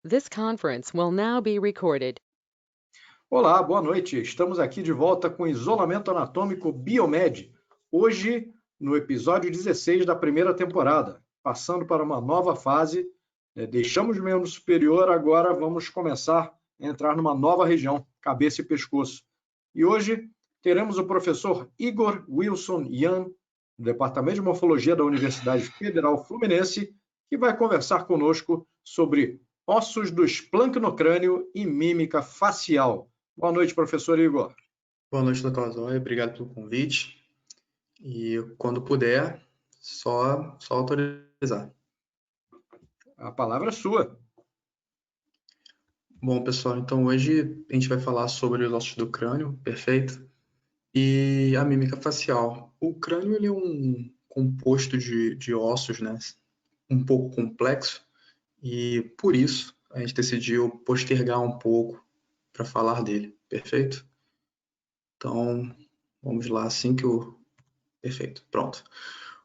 This conference will now be recorded. Olá, boa noite. Estamos aqui de volta com Isolamento Anatômico Biomed. Hoje, no episódio 16 da primeira temporada, passando para uma nova fase. Deixamos o membro superior, agora vamos começar a entrar numa nova região, cabeça e pescoço. E hoje teremos o professor Igor Wilson Yan, do Departamento de Morfologia da Universidade Federal Fluminense, que vai conversar conosco sobre ossos do esplancnocrânio e mímica facial. Boa noite, professor Igor. Boa noite, doutor Zóia. Obrigado pelo convite. E quando puder, só autorizar. A palavra é sua. Bom, pessoal, então hoje a gente vai falar sobre os ossos do crânio, perfeito? E a mímica facial. O crânio ele é um composto de ossos, né? Um pouco complexo, e por isso a gente decidiu postergar um pouco para falar dele, perfeito? Então, vamos lá, assim que o... Perfeito, pronto.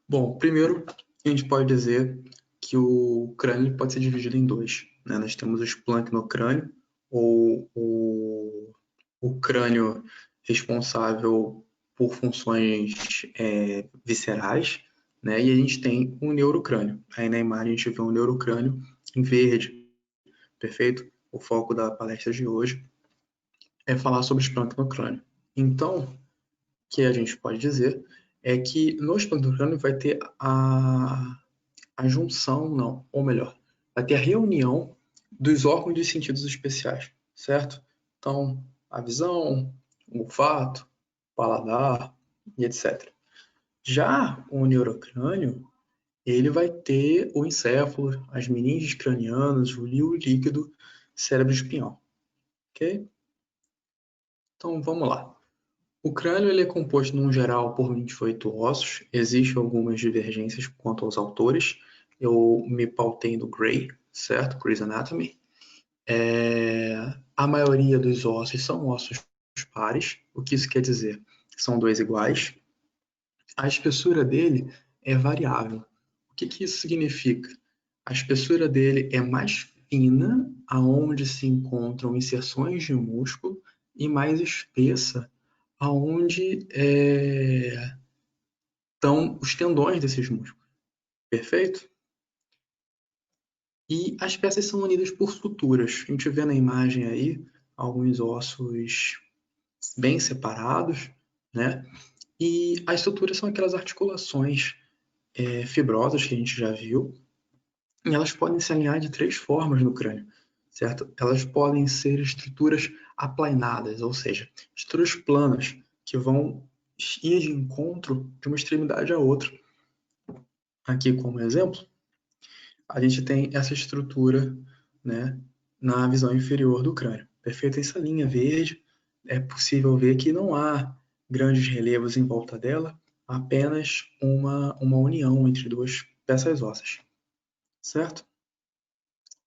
Bom, primeiro, a gente pode dizer que o crânio pode ser dividido em dois, né? Nós temos o esplancnocrânio, ou o crânio responsável por funções viscerais, né? E a gente tem o neurocrânio. Aí na imagem a gente vê um neurocrânio em verde, perfeito? O foco da palestra de hoje é falar sobre o esplancnocrânio. Então, o que a gente pode dizer é que no esplancnocrânio vai ter a junção, não, ou melhor, vai ter a reunião dos órgãos de sentidos especiais, certo? Então, a visão, o olfato, o paladar e etc. Já o neurocrânio, ele vai ter o encéfalo, as meninges cranianas, o líquido líquido, cérebro espinhal, ok? Então, vamos lá. O crânio ele é composto, no geral, por 28 ossos. Existem algumas divergências quanto aos autores. Eu me pautei no Gray, certo? Gray's Anatomy. A maioria dos ossos são ossos pares. O que isso quer dizer? São dois iguais. A espessura dele é variável. O que isso significa? A espessura dele é mais fina, aonde se encontram inserções de músculo, e mais espessa, aonde estão os tendões desses músculos. Perfeito? E as peças são unidas por suturas. A gente vê na imagem aí alguns ossos bem separados, né? E as suturas são aquelas articulações fibrosas que a gente já viu. E elas podem se alinhar de três formas no crânio, certo? Elas podem ser estruturas aplanadas, ou seja, estruturas planas que vão ir de encontro de uma extremidade à outra. Aqui, como exemplo, a gente tem essa estrutura, né, na visão inferior do crânio. Perfeito? Essa linha verde, é possível ver que não há grandes relevos em volta dela, apenas uma união entre duas peças ósseas, certo?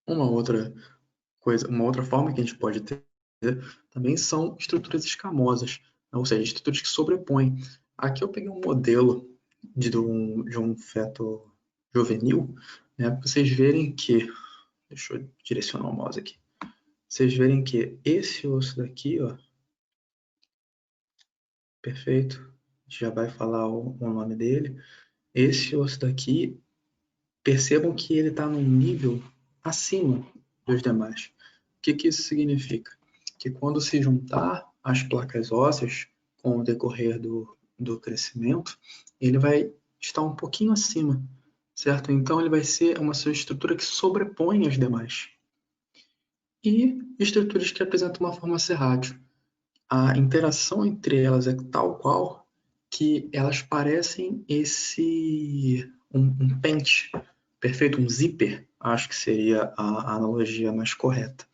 Uma outra coisa, uma outra forma que a gente pode ter também são estruturas escamosas, ou seja, estruturas que sobrepõem. Aqui eu peguei um modelo de um feto juvenil, né, para vocês verem que, deixa eu direcionar o mouse aqui, vocês verem que esse osso daqui, ó, perfeito, a gente já vai falar o nome dele, esse osso daqui, percebam que ele está num nível acima dos demais. O que isso significa? Que quando se juntar as placas ósseas com o decorrer do crescimento, ele vai estar um pouquinho acima, certo? Então ele vai ser uma estrutura que sobrepõe as demais. E estruturas que apresentam uma forma serrátil. A interação entre elas é tal qual que elas parecem um pente, perfeito? Um zíper, acho que seria a analogia mais correta.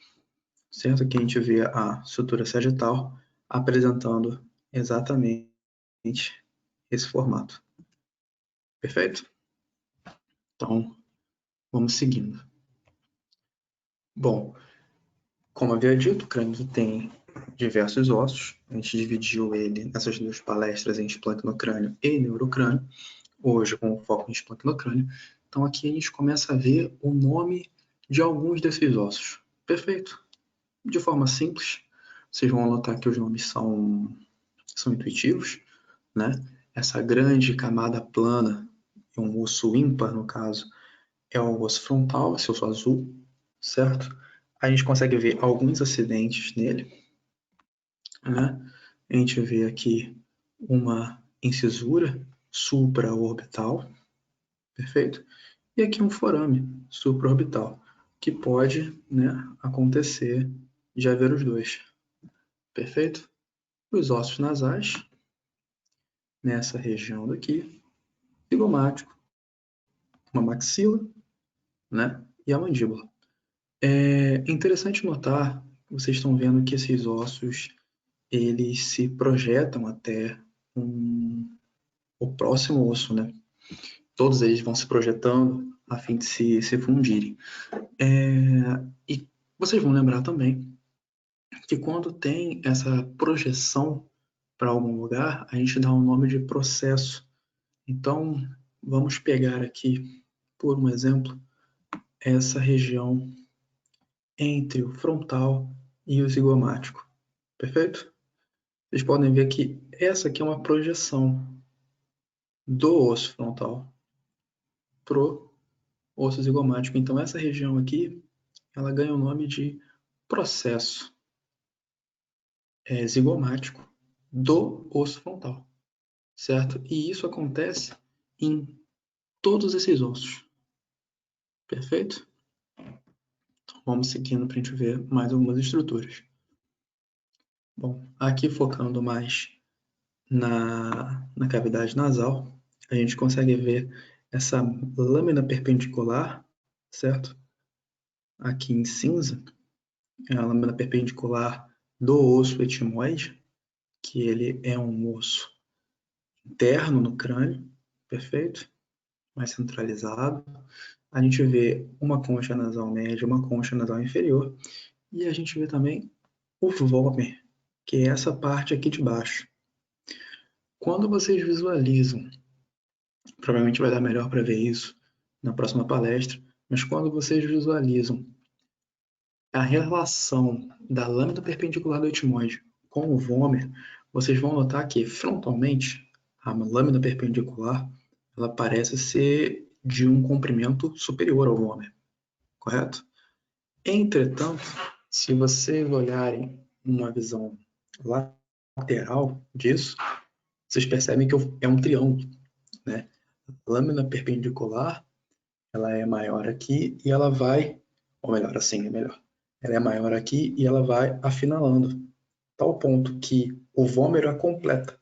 Certo? Aqui a gente vê a sutura sagital apresentando exatamente esse formato. Perfeito? Então, vamos seguindo. Bom, como havia dito, o crânio tem diversos ossos. A gente dividiu ele nessas duas palestras em esplancnocrânio e neurocrânio. Hoje, com foco em esplancnocrânio. Então, aqui a gente começa a ver o nome de alguns desses ossos. Perfeito. De forma simples, vocês vão notar que os nomes são intuitivos, né? Essa grande camada plana, um osso ímpar, no caso, é o osso frontal, esse osso azul, certo? A gente consegue ver alguns acidentes nele, né? A gente vê aqui uma incisura supraorbital, perfeito? E aqui um forame supraorbital, que pode, né, acontecer de haver os dois, perfeito? Os ossos nasais, nessa região daqui, zigomático, uma maxila, né, e a mandíbula. É interessante notar, vocês estão vendo que esses ossos, eles se projetam até o próximo osso, né? Todos eles vão se projetando a fim de se fundirem. E vocês vão lembrar também que quando tem essa projeção para algum lugar, a gente dá um nome de processo. Então, vamos pegar aqui, por um exemplo, essa região entre o frontal e o zigomático. Perfeito? Vocês podem ver que essa aqui é uma projeção do osso frontal pro osso zigomático. Então, essa região aqui, ela ganha o nome de processo zigomático do osso frontal, certo? E isso acontece em todos esses ossos. Perfeito? Então, vamos seguindo para a gente ver mais algumas estruturas. Bom, aqui focando mais na cavidade nasal, a gente consegue ver essa lâmina perpendicular, certo? Aqui em cinza, é a lâmina perpendicular do osso etimoide, que ele é um osso interno no crânio, perfeito? Mais centralizado. A gente vê uma concha nasal média, uma concha nasal inferior, e a gente vê também o vômer, que é essa parte aqui de baixo. Quando vocês visualizam, provavelmente vai dar melhor para ver isso na próxima palestra, mas quando vocês visualizam a relação da lâmina perpendicular do etimoide com o vômer, vocês vão notar que frontalmente a lâmina perpendicular ela parece ser de um comprimento superior ao vômer, correto? Entretanto, se vocês olharem uma visão lateral disso, vocês percebem que é um triângulo, né? A lâmina perpendicular, ela é maior aqui e ela vai, ou melhor, assim é melhor. Ela é maior aqui e ela vai afinalando, tal ponto que o vômero a completa.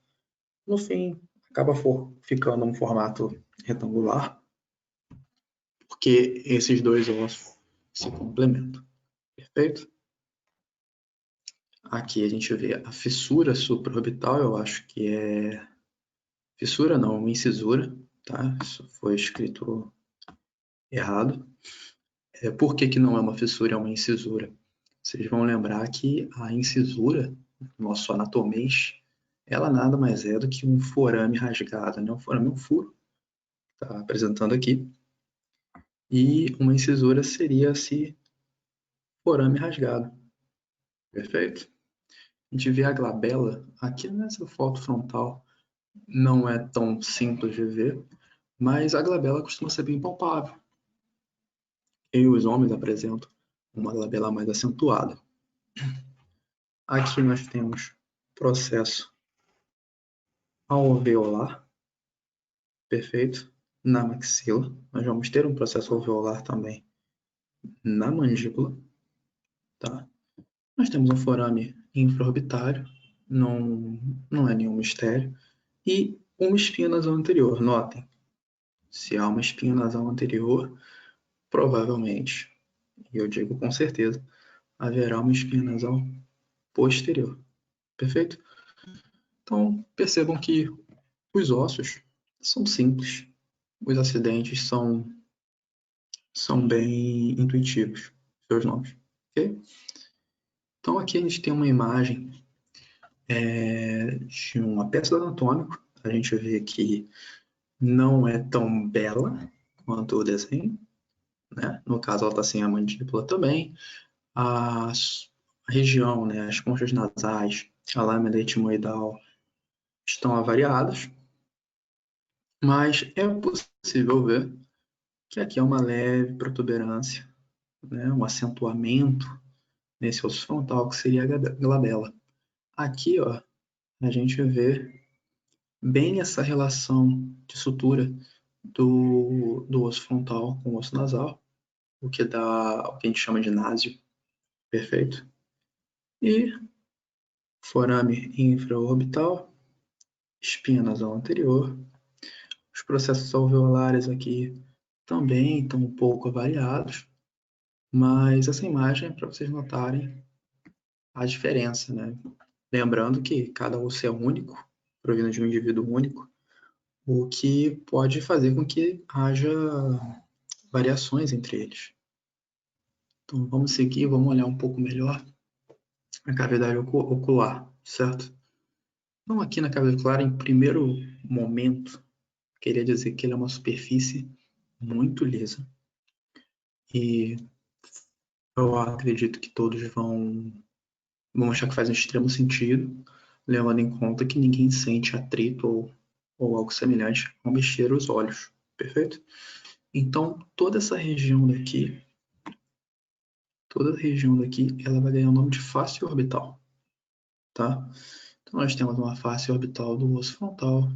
No fim, acaba ficando um formato retangular, porque esses dois ossos se complementam. Perfeito? Aqui a gente vê a fissura supraorbital, eu acho que é... Fissura não, uma incisura, tá? Isso foi escrito errado. Por que não é uma fissura, é uma incisura? Vocês vão lembrar que a incisura, nosso anatomês, ela nada mais é do que um forame rasgado, né? Um forame é um furo, está apresentando aqui. E uma incisura seria esse forame rasgado. Perfeito? A gente vê a glabela aqui nessa foto frontal, não é tão simples de ver, mas a glabela costuma ser bem palpável. E os homens apresentam uma glabela mais acentuada. Aqui nós temos processo alveolar, perfeito, na maxila. Nós vamos ter um processo alveolar também na mandíbula, tá? Nós temos um forame infraorbitário, não é nenhum mistério, e uma espinha nasal anterior. Notem, se há uma espinha nasal anterior, provavelmente, e eu digo com certeza, haverá uma espinha nasal posterior. Perfeito? Então, percebam que os ossos são simples, os acidentes são bem intuitivos, seus nomes. Ok? Então, aqui a gente tem uma imagem de um apéndice anatômico. A gente vê que não é tão bela quanto o desenho, né? No caso, ela está sem a mandíbula também. a região, né, as conchas nasais, a lâmina etimoidal estão avariadas, mas é possível ver que aqui é uma leve protuberância, né, um acentuamento nesse osso frontal, que seria a glabela. Aqui, ó, a gente vê bem essa relação de sutura do osso frontal com o osso nasal, o que dá o que a gente chama de násio, perfeito? E forame infraorbital, espinha nasal anterior. Os processos alveolares aqui também estão um pouco avariados, mas essa imagem é para vocês notarem a diferença, né? Lembrando que cada osso é único, provindo de um indivíduo único, o que pode fazer com que haja variações entre eles. Então vamos seguir, vamos olhar um pouco melhor a cavidade ocular, certo? Então aqui na cavidade ocular, em primeiro momento, queria dizer que ele é uma superfície muito lisa. E eu acredito que todos vão achar que faz um extremo sentido, levando em conta que ninguém sente atrito ou algo semelhante ao mexer os olhos, perfeito? Então, toda essa região daqui, ela vai ganhar o nome de face orbital, tá? Então, nós temos uma face orbital do osso frontal,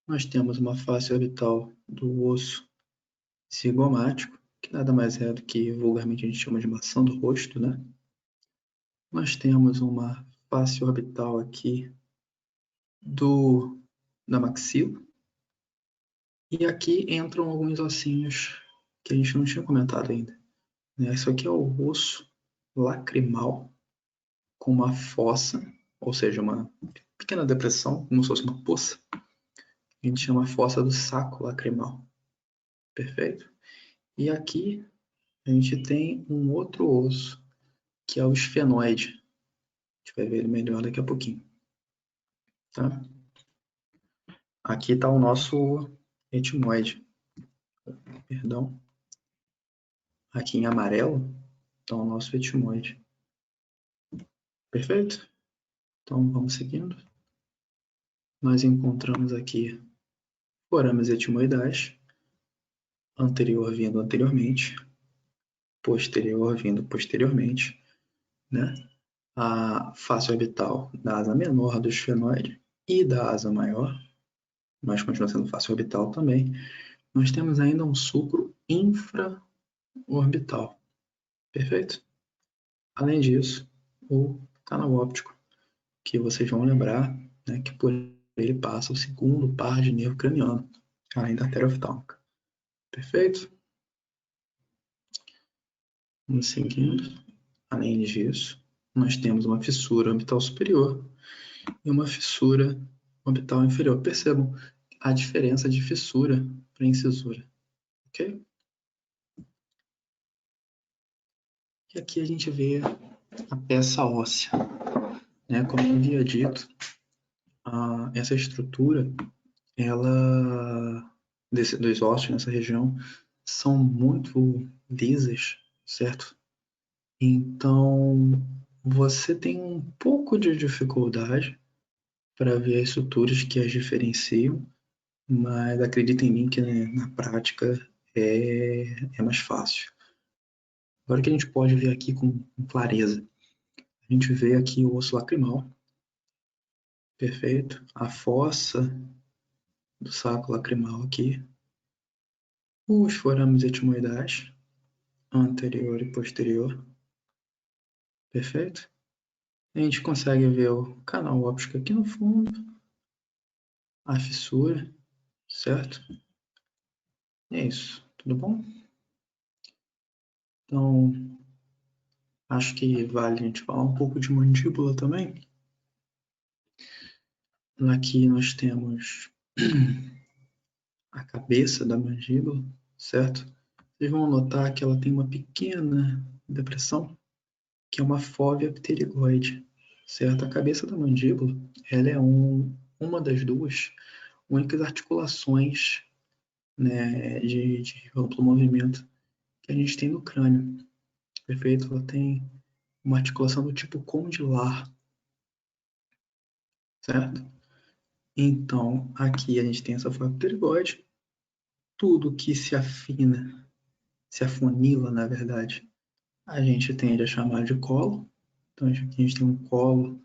nós temos uma face orbital do osso cigomático, que nada mais é do que vulgarmente a gente chama de maçã do rosto, né? Nós temos uma face orbital aqui da maxila, e aqui entram alguns ossinhos que a gente não tinha comentado ainda, né? Isso aqui é o osso lacrimal com uma fossa, ou seja, uma pequena depressão, como se fosse uma poça. A gente chama fossa do saco lacrimal, perfeito? E aqui a gente tem um outro osso, que é o esfenoide. A gente vai ver ele melhor daqui a pouquinho, tá? Aqui está o nosso etimoide, perdão. Aqui em amarelo está o nosso etimoide. Perfeito? Então vamos seguindo. Nós encontramos aqui forames etimoidais, anterior vindo anteriormente, posterior vindo posteriormente, né? A face orbital da asa menor do esfenoide e da asa maior, mas continua sendo face orbital também. Nós temos ainda um sucro infraorbital, perfeito? Além disso, o canal óptico, que vocês vão lembrar, né, que por ele passa o segundo par de nervo craniano, além da artéria oftálmica. Perfeito? Vamos seguindo. Além disso, nós temos uma fissura orbital superior e uma fissura orbital inferior. Percebam a diferença de fissura para incisura, ok? E aqui a gente vê a peça óssea, né? Como eu havia dito, essa estrutura, dos ossos nessa região, são muito lisas, certo? Então, você tem um pouco de dificuldade para ver as suturas que as diferenciam, mas acredita em mim que, né, na prática é mais fácil. Agora que a gente pode ver aqui com clareza, a gente vê aqui o osso lacrimal, perfeito? A fossa do saco lacrimal aqui, os forames etimoidais, anterior e posterior, perfeito? A gente consegue ver o canal óptico aqui no fundo, a fissura, certo? É isso, tudo bom? Então, acho que vale a gente falar um pouco de mandíbula também. Aqui nós temos a cabeça da mandíbula, certo? Vocês vão notar que ela tem uma pequena depressão, que é uma fóvea pterigoide, certo? A cabeça da mandíbula, ela é uma das duas únicas articulações, né, de amplo movimento que a gente tem no crânio. perfeito? Ela tem uma articulação do tipo condilar, certo? Então, aqui a gente tem essa forma pterygoide, tudo que se afina, se afunila, na verdade, a gente tende a chamar de colo. Então, aqui a gente tem um colo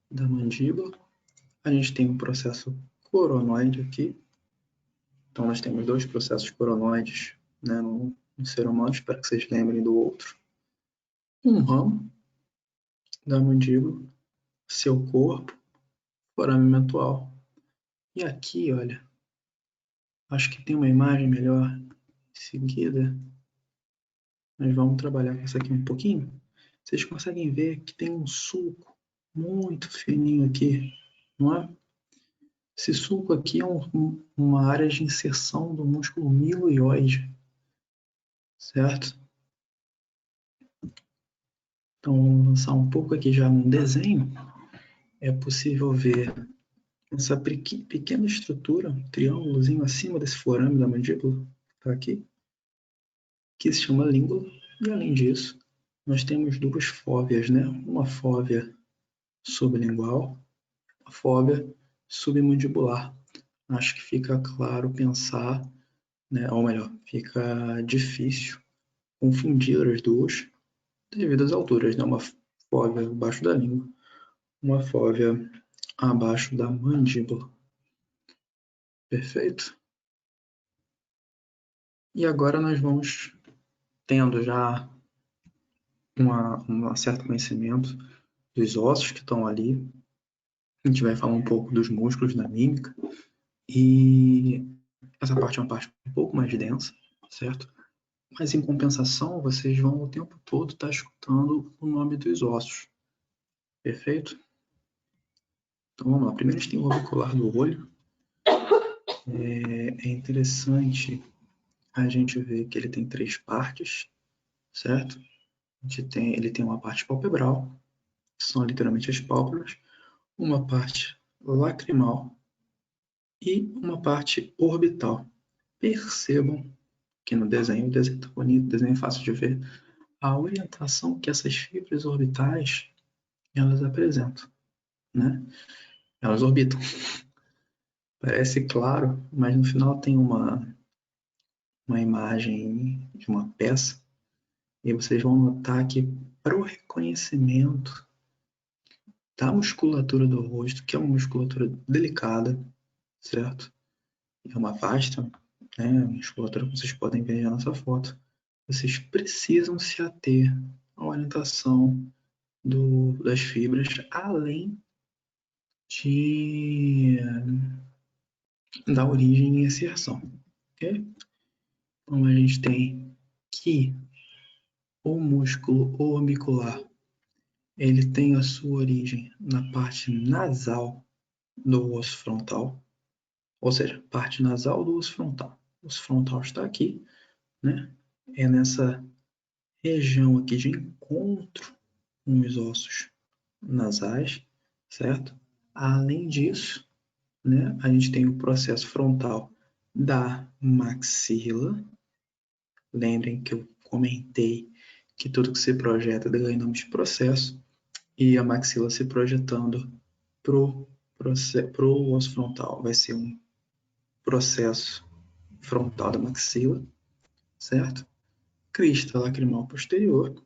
da mandíbula, a gente tem um processo coronoide aqui. Então, nós temos dois processos coronoides, né, no ser humano, espero que vocês lembrem do outro. Um ramo da mandíbula, seu corpo, forame mental. E aqui, olha, acho que tem uma imagem melhor em seguida. Nós vamos trabalhar com essa aqui um pouquinho. Vocês conseguem ver que tem um sulco muito fininho aqui, não é? Esse sulco aqui é uma área de inserção do músculo miloioide, certo? Então, vamos avançar um pouco aqui já no desenho. É possível ver essa pequena estrutura, um triângulozinho acima desse forame da mandíbula, tá aqui, que se chama língula. E além disso, nós temos duas fóveas, né? Uma fóvea sublingual, uma fóvea submandibular. Acho que fica claro pensar, né? Ou melhor, fica difícil confundir as duas devido às alturas, né? Uma fóvea abaixo da língua, uma fóvea abaixo da mandíbula. Perfeito? E agora nós vamos tendo já um certo conhecimento dos ossos que estão ali. A gente vai falar um pouco dos músculos da mímica. E essa parte é uma parte um pouco mais densa, certo? Mas em compensação, vocês vão o tempo todo estar escutando o nome dos ossos. Perfeito? Então vamos lá. Primeiro a gente tem o orbicular do olho. É interessante a gente ver que ele tem três partes, certo? Ele tem uma parte palpebral, que são literalmente as pálpebras, uma parte lacrimal e uma parte orbital. Percebam que no desenho, o desenho está bonito, o desenho é fácil de ver, a orientação que essas fibras orbitais elas apresentam, né? Elas orbitam. Parece claro, mas no final tem uma imagem de uma peça e vocês vão notar que para o reconhecimento da musculatura do rosto, que é uma musculatura delicada, certo? É uma vasta, né, musculatura que vocês podem ver já nessa foto. Vocês precisam se ater à orientação das fibras, além da origem e inserção. Okay? Então, a gente tem que o músculo orbicular ele tem a sua origem na parte nasal do osso frontal, ou seja, parte nasal do osso frontal. O osso frontal está aqui, né? É nessa região aqui de encontro com os ossos nasais, certo? Além disso, né, a gente tem o processo frontal da maxila. Lembrem que eu comentei que tudo que se projeta ganha nome de processo, e a maxila se projetando pro osso frontal vai ser um processo frontal da maxila, certo? Crista lacrimal posterior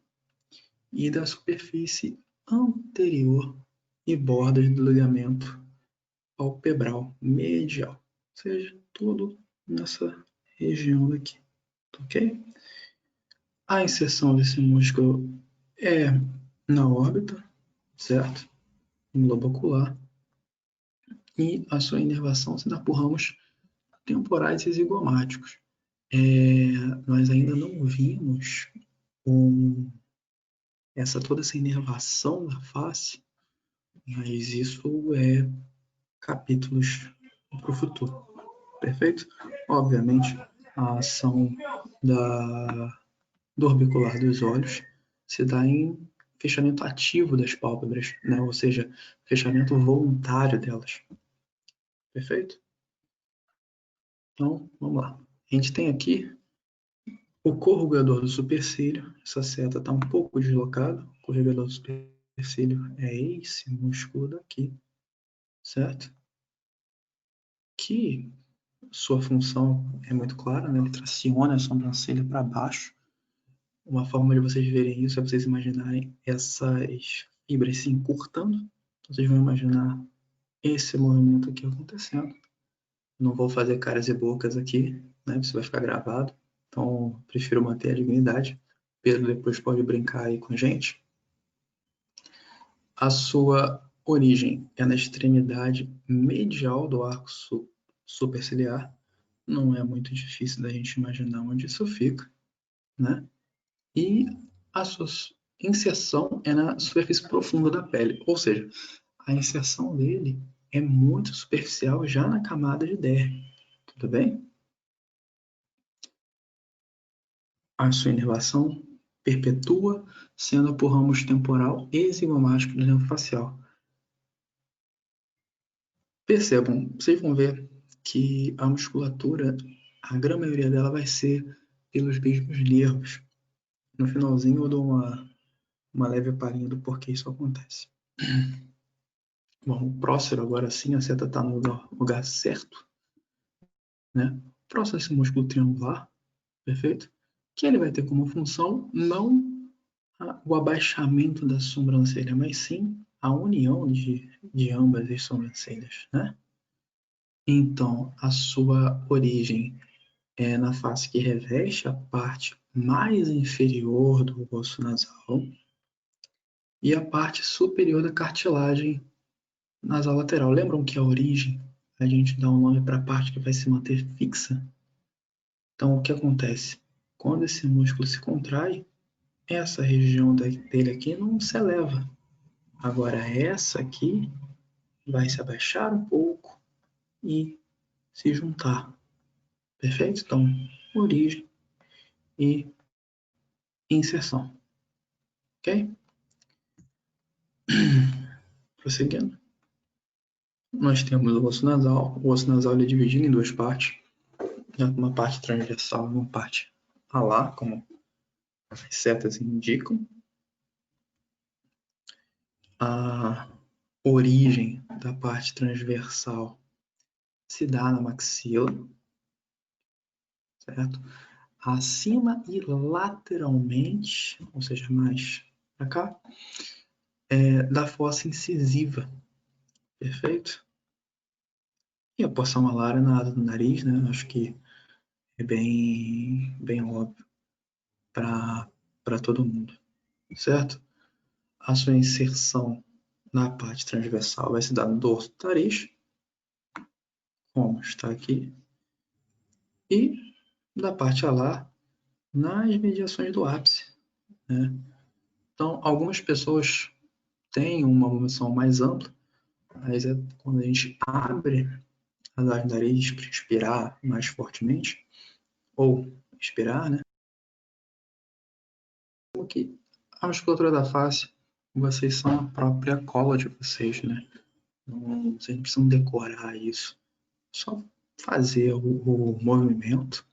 e da superfície anterior e bordas do ligamento palpebral medial, ou seja, tudo nessa região daqui, ok? A inserção desse músculo é na órbita, certo? No globo ocular, e a sua inervação se dá por ramos temporais e zigomáticos. Nós ainda não vimos toda essa inervação da face, mas isso é capítulos para o futuro, perfeito? Obviamente, a ação do orbicular dos olhos se dá em fechamento ativo das pálpebras, né? Ou seja, fechamento voluntário delas, perfeito? Então, vamos lá. A gente tem aqui O corrugador do supercílio, essa seta está um pouco deslocada. O corrugador do supercílio é esse músculo daqui, certo? Que sua função é muito clara, né? Ele traciona a sobrancelha para baixo. Uma forma de vocês verem isso é vocês imaginarem essas fibras se encurtando. Então, vocês vão imaginar esse movimento aqui acontecendo. Não vou fazer caras e bocas aqui, né? Isso vai ficar gravado. Então, prefiro manter a dignidade. Pedro depois pode brincar aí com a gente. A sua origem é na extremidade medial do arco superciliar. Não é muito difícil da gente imaginar onde isso fica, né? E a sua inserção é na superfície profunda da pele, ou seja, a inserção dele é muito superficial já na camada de derme, tudo bem? A sua inervação perpetua, sendo por ramos temporal e zigomático do nervo facial. Percebam, vocês vão ver que a musculatura, a grande maioria dela vai ser pelos mesmos nervos. No finalzinho eu dou uma leve palhinha do porquê isso acontece. Bom, o prócero agora sim, a seta está no lugar certo, né? O prócero é esse músculo triangular, perfeito? Que ele vai ter como função não o abaixamento da sobrancelha, mas sim a união de ambas as sobrancelhas, né? Então, a sua origem é na face que reveste a parte mais inferior do osso nasal e a parte superior da cartilagem nasal lateral. Lembram que a origem, a gente dá um nome para a parte que vai se manter fixa? Então, o que acontece? Quando esse músculo se contrai, essa região dele aqui não se eleva. Agora, essa aqui vai se abaixar um pouco e se juntar. Perfeito? Então, origem e inserção. Ok? Prosseguindo. Nós temos o osso nasal. O osso nasal ele é dividido em duas partes. Uma parte transversal e uma parte alar, como as setas indicam. A origem da parte transversal se dá na maxila, certo? Acima e lateralmente, ou seja, mais para cá, da fossa incisiva, perfeito? E a porção malar é na asa do nariz, né? Acho que é bem óbvio para todo mundo, certo? A sua inserção na parte transversal vai se dar no dorso do nariz, como está aqui, e da parte alar nas mediações do ápice, né? Então, algumas pessoas têm uma movimentação mais ampla, mas é quando a gente abre as asas do nariz para inspirar mais fortemente, ou expirar, né? Porque a musculatura da face, vocês são a própria cola de vocês, né? Não, vocês não precisam decorar isso. Só fazer o movimento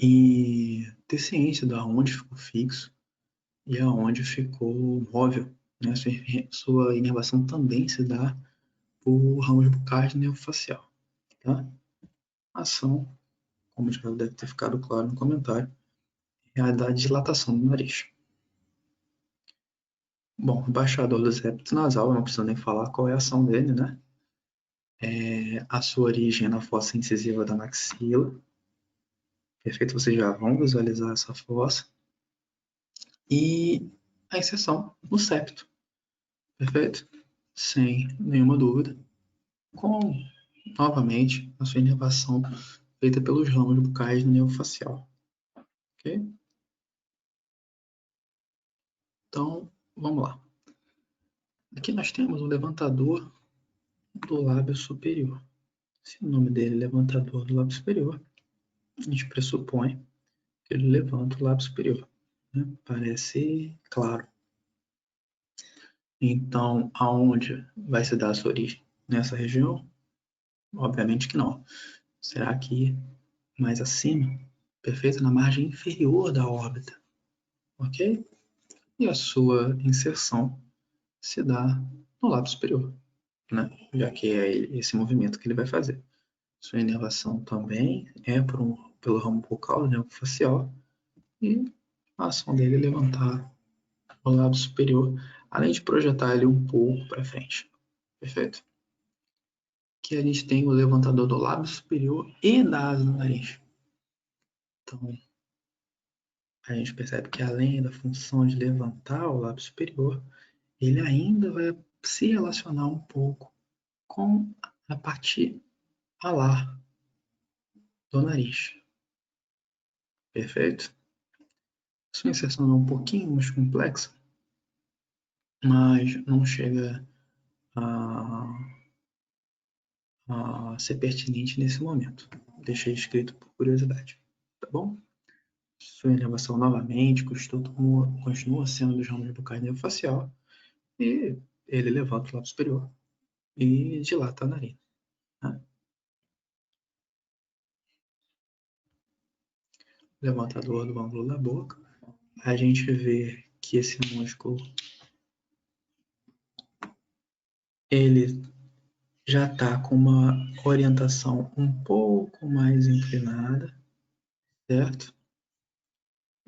e ter ciência de onde ficou fixo e aonde ficou móvel, né? Sua inervação também se dá por ramos bucais do nervo facial, tá? A ação, como já deve ter ficado claro no comentário, é a da dilatação do nariz. Bom, o baixador do septo nasal, eu não preciso nem falar qual é a ação dele, né? A sua origem é na fossa incisiva da maxila. Perfeito, vocês já vão visualizar essa fossa. E a inserção no septo. Perfeito? Sem nenhuma dúvida. Com, novamente, a sua inervação feita pelos ramos bucais do nervo facial. Ok? Então, vamos lá. Aqui nós temos o levantador do lábio superior. Se o nome dele é levantador do lábio superior, a gente pressupõe que ele levanta o lábio superior, né? Parece claro. Então, aonde vai se dar a sua origem? Nessa região? Obviamente que não. Será que mais acima? perfeito? Na margem inferior da órbita, ok? E a sua inserção se dá no lábio superior, né? Já que é esse movimento que ele vai fazer. Sua inervação também é pelo ramo bucal, do nervo facial, e a ação dele é levantar o lábio superior, além de projetar ele um pouco para frente, perfeito? Que a gente tem o levantador do lábio superior e da asa do nariz. Então, a gente percebe que além da função de levantar o lábio superior, ele ainda vai se relacionar um pouco com a parte alar do nariz. Perfeito? Sua inserção é um pouquinho mais complexa, mas não chega a ser pertinente nesse momento. Deixei escrito por curiosidade, tá bom? Sua inervação novamente continua sendo dos ramos bucais e nervo facial, e ele levanta o lábio superior e dilata a narina. Né? Levantador do ângulo da boca, a gente vê que esse músculo ele já está com uma orientação um pouco mais inclinada, certo?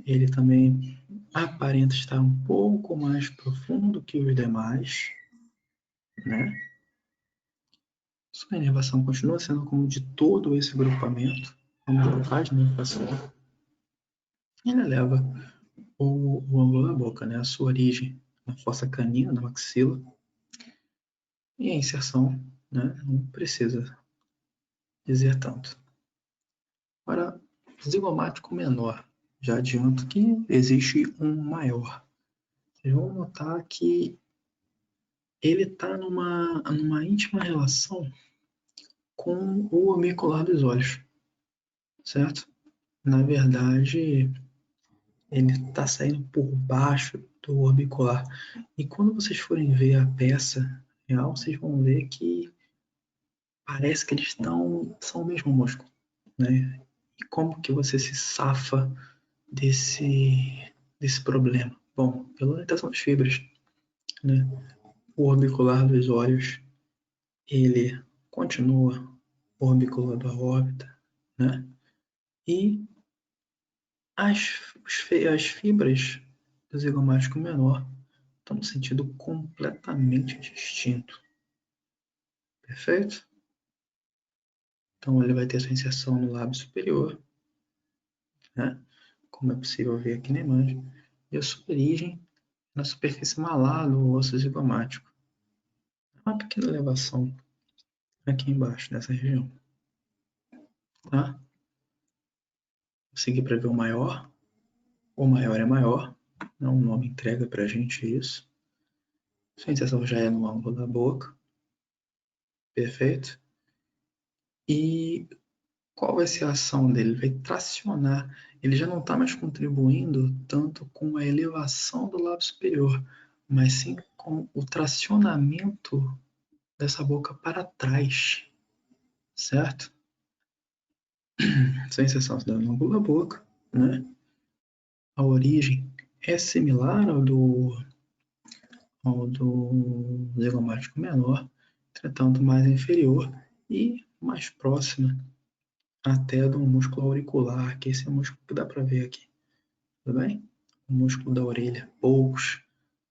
Ele também aparenta estar um pouco mais profundo que os demais, né? Sua inervação continua sendo como de todo esse agrupamento, vamos colocar de inervação. Ele eleva o ângulo da boca, né? A sua origem na fossa canina, na maxila, e a inserção, né? Não precisa dizer tanto. Para zigomático menor, já adianto que existe um maior. Vocês vão notar que ele está numa íntima relação com o orbicular dos olhos, certo? Na verdade, ele está saindo por baixo do orbicular. E quando vocês forem ver a peça real, vocês vão ver que parece que eles são o mesmo músculo, né? E como que você se safa desse problema? Bom, pela orientação das fibras, né? O orbicular dos olhos, ele continua orbicular da órbita, né? E as fibras do zigomático menor estão no sentido completamente distinto. Perfeito? Então ele vai ter sua inserção no lábio superior, né? Como é possível ver aqui na imagem, e a sua origem na superfície malar do osso zigomático. Uma pequena elevação aqui embaixo, nessa região. Tá? Vou seguir para ver o maior. O maior é maior, né? O nome entrega para a gente isso. Sua inserção já é no ângulo da boca. Perfeito? E qual vai ser a ação dele? Ele vai tracionar. Ele já não está mais contribuindo tanto com a elevação do lábio superior, mas sim com o tracionamento dessa boca para trás, certo? Essa inserção se dá no ângulo da boca, né? A origem é similar ao do zigomático menor, entretanto mais inferior e mais próxima até do músculo auricular, que esse é o músculo que dá para ver aqui, tudo bem? O músculo da orelha, poucos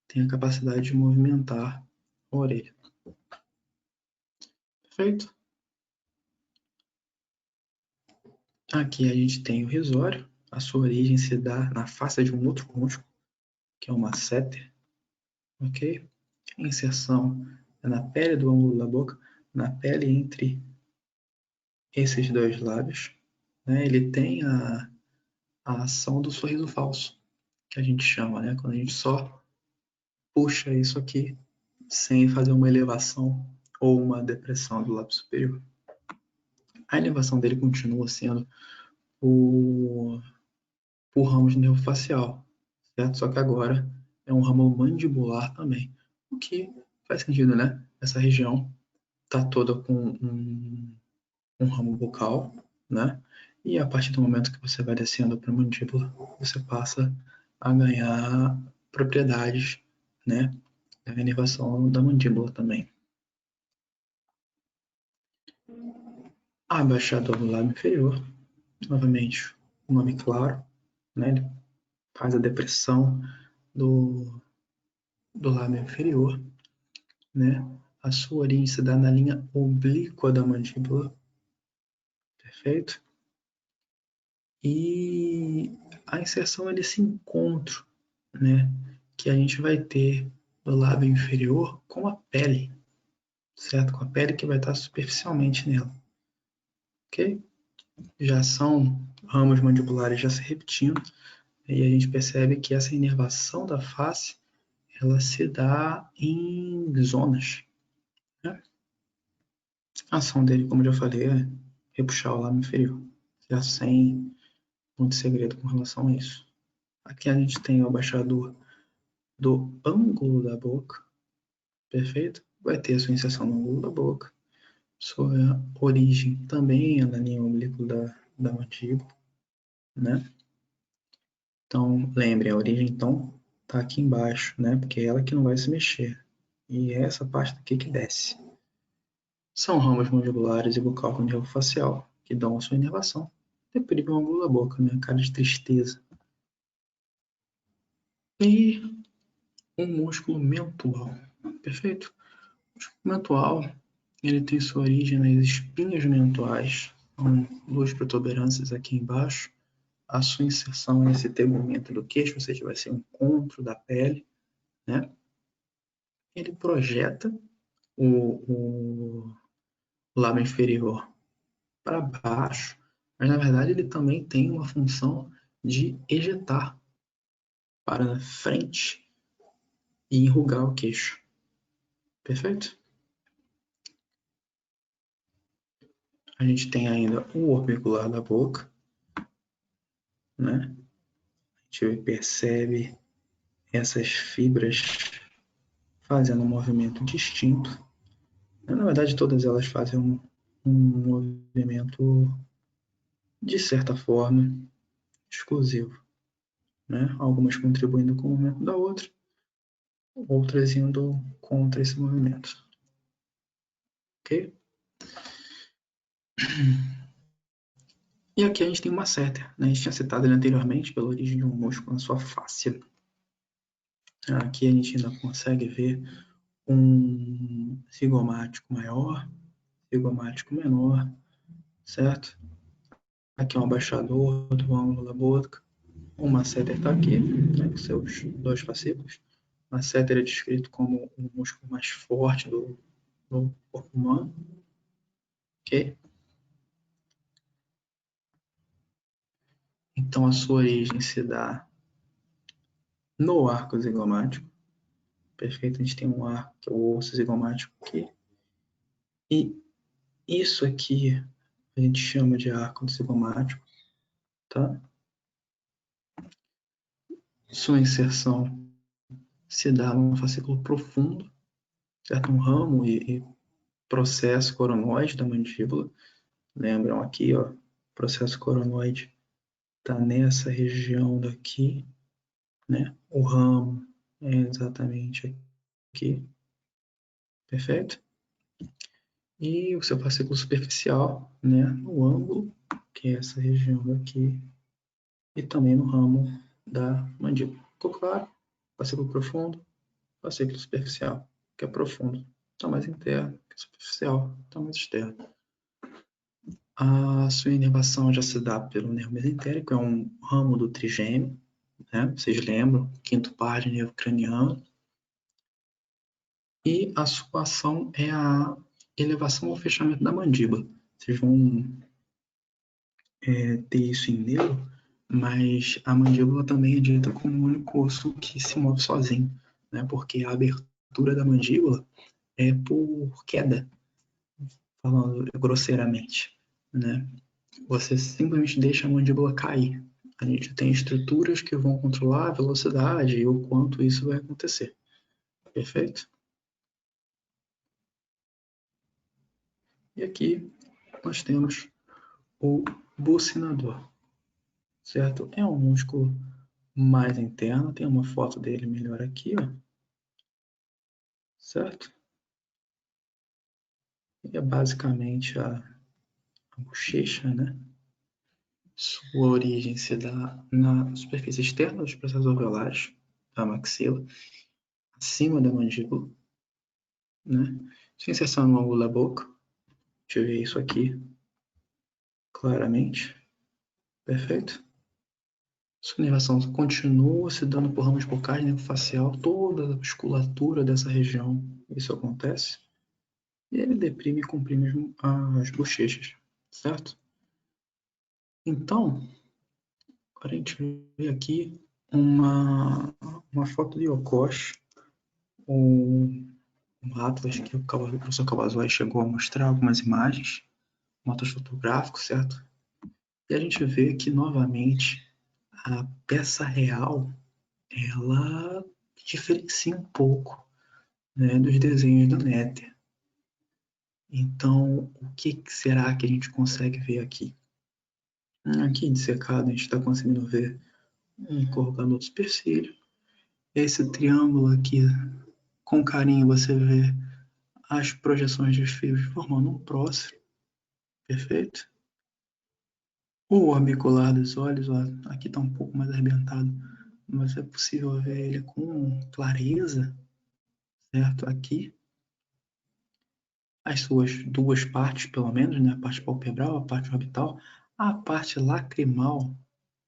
têm a capacidade de movimentar a orelha. Perfeito? Aqui a gente tem o risório, a sua origem se dá na face de um outro músculo, que é o masseter, ok? A inserção é na pele do ângulo da boca, na pele entre esses dois lábios, né? Ele tem a ação do sorriso falso, que a gente chama, né? Quando a gente só puxa isso aqui sem fazer uma elevação ou uma depressão do lábio superior. A elevação dele continua sendo por ramo de nervo facial, certo? Só que agora é um ramo mandibular também, o que faz sentido, né? Essa região está toda com um ramo bucal, né? E a partir do momento que você vai descendo para a mandíbula, você passa a ganhar propriedades, né, da inervação da mandíbula também. Abaixador do lábio inferior, novamente, o nome claro, né, ele faz a depressão do lábio inferior, né, a sua origem se dá na linha oblíqua da mandíbula, perfeito? E a inserção é desse encontro, né, que a gente vai ter do lábio inferior com a pele, certo? Com a pele que vai estar superficialmente nela, ok? Já são ramos mandibulares já se repetindo, e a gente percebe que essa inervação da face, ela se dá em zonas, né? A ação dele, como eu já falei, é repuxar o lábio inferior, já sem muito segredo com relação a isso. Aqui a gente tem o abaixador do ângulo da boca, perfeito? Vai ter a sua inserção no ângulo da boca, sua origem também é na linha oblíqua da mandíbula, né? Então, lembre, a origem então tá aqui embaixo, né? Porque é ela que não vai se mexer. E é essa parte daqui que desce. São ramos mandibulares e bucal com nervo facial, que dão a sua inervação. Deprime o ângulo da boca, né? Cara de tristeza. E o músculo mentual, perfeito? O músculo mentual, ele tem sua origem nas espinhas mentuais, com duas protuberâncias aqui embaixo. A sua inserção é esse tegumento do queixo, ou seja, vai ser um encontro da pele, né? Ele projeta o lábio inferior para baixo, mas na verdade ele também tem uma função de ejetar para frente e enrugar o queixo. Perfeito? A gente tem ainda o orbicular da boca, né? A gente percebe essas fibras fazendo um movimento distinto. Na verdade, todas elas fazem um movimento, de certa forma, exclusivo, né? Algumas contribuindo com o movimento da outra, outras indo contra esse movimento. Ok? E aqui a gente tem uma seta, né? A gente tinha citado ele anteriormente pela origem de um músculo na sua face. Aqui a gente ainda consegue ver um cigomático maior, cigomático menor, certo? Aqui é um abaixador do ângulo da boca. O masseter está aqui, né, com seus dois fascículos. O masseter é descrito como o músculo mais forte do corpo humano. Ok? Então, a sua origem se dá no arco zigomático. Perfeito? A gente tem um arco, que é o osso zigomático aqui. E isso aqui a gente chama de arco zigomático. Tá? Sua inserção se dá num fascículo profundo, certo? Um ramo e processo coronoide da mandíbula. Lembram aqui, ó, processo coronoide está nessa região daqui, né? O ramo é exatamente aqui, perfeito? E o seu fascículo superficial, né? No ângulo, que é essa região daqui, e também no ramo da mandíbula. Ficou claro? Fascículo profundo, fascículo superficial, que é profundo, está mais interno, que é superficial, está mais externo. A sua inervação já se dá pelo nervo mesentérico, é um ramo do trigêmeo, né? Vocês lembram? Quinto par de nervo craniano. E a sua ação é a elevação ou fechamento da mandíbula. Vocês vão ter isso em neuro, mas a mandíbula também é dita como um único osso que se move sozinho, né? Porque a abertura da mandíbula é por queda, falando grosseiramente, né? Você simplesmente deixa a mandíbula cair. A gente tem estruturas que vão controlar a velocidade e o quanto isso vai acontecer. Perfeito? E aqui nós temos o bucinador, certo? É um músculo mais interno, tem uma foto dele melhor aqui, ó, certo? E é basicamente a bochecha, né? Sua origem se dá na superfície externa dos processos alveolares da maxila, acima da mandíbula, né? Sua inserção no ângulo da boca. Deixa eu ver isso aqui claramente. Perfeito? Sua inervação continua se dando por ramos bocais, nervo facial, toda a musculatura dessa região. Isso acontece. E ele deprime e comprime as bochechas, certo? Então, agora a gente vê aqui uma foto de Okosh, um atlas que o professor Cavazoy chegou a mostrar algumas imagens, um atlas fotográfico, certo? E a gente vê que, novamente, a peça real, ela diferencia um pouco, né, dos desenhos do Néter. Então, o que será que a gente consegue ver aqui? Aqui, dissecado, a gente está conseguindo ver um corrugador do supercílio. Esse triângulo aqui, com carinho, você vê as projeções de fios formando um próximo. Perfeito? O orbicular dos olhos, ó, aqui está um pouco mais arrebentado, mas é possível ver ele com clareza, certo? Aqui, as suas duas partes, pelo menos, né? A parte palpebral, a parte orbital, a parte lacrimal,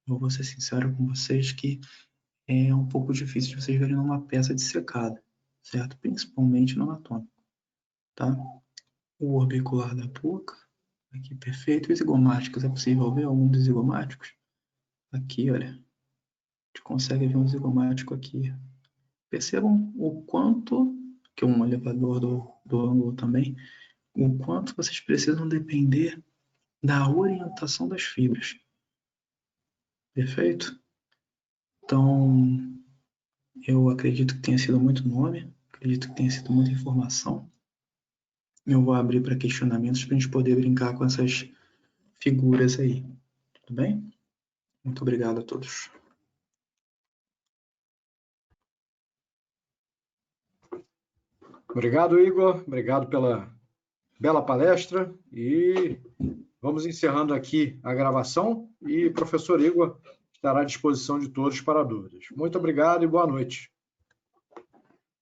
eu vou ser sincero com vocês que é um pouco difícil de vocês verem numa peça dissecada, certo? Principalmente no anatômico, tá? O orbicular da boca, aqui perfeito. Os zigomáticos, é possível ver algum dos zigomáticos? Aqui, olha, a gente consegue ver um zigomático aqui. Percebam o quanto, que é um elevador do ângulo também, o quanto vocês precisam depender da orientação das fibras. Perfeito? Então, eu acredito que tenha sido muito nome, acredito que tenha sido muita informação. Eu vou abrir para questionamentos para a gente poder brincar com essas figuras aí. Tudo bem? Muito obrigado a todos. Obrigado, Igor. Obrigado pela bela palestra. E vamos encerrando aqui a gravação e o professor Igor estará à disposição de todos para dúvidas. Muito obrigado e boa noite.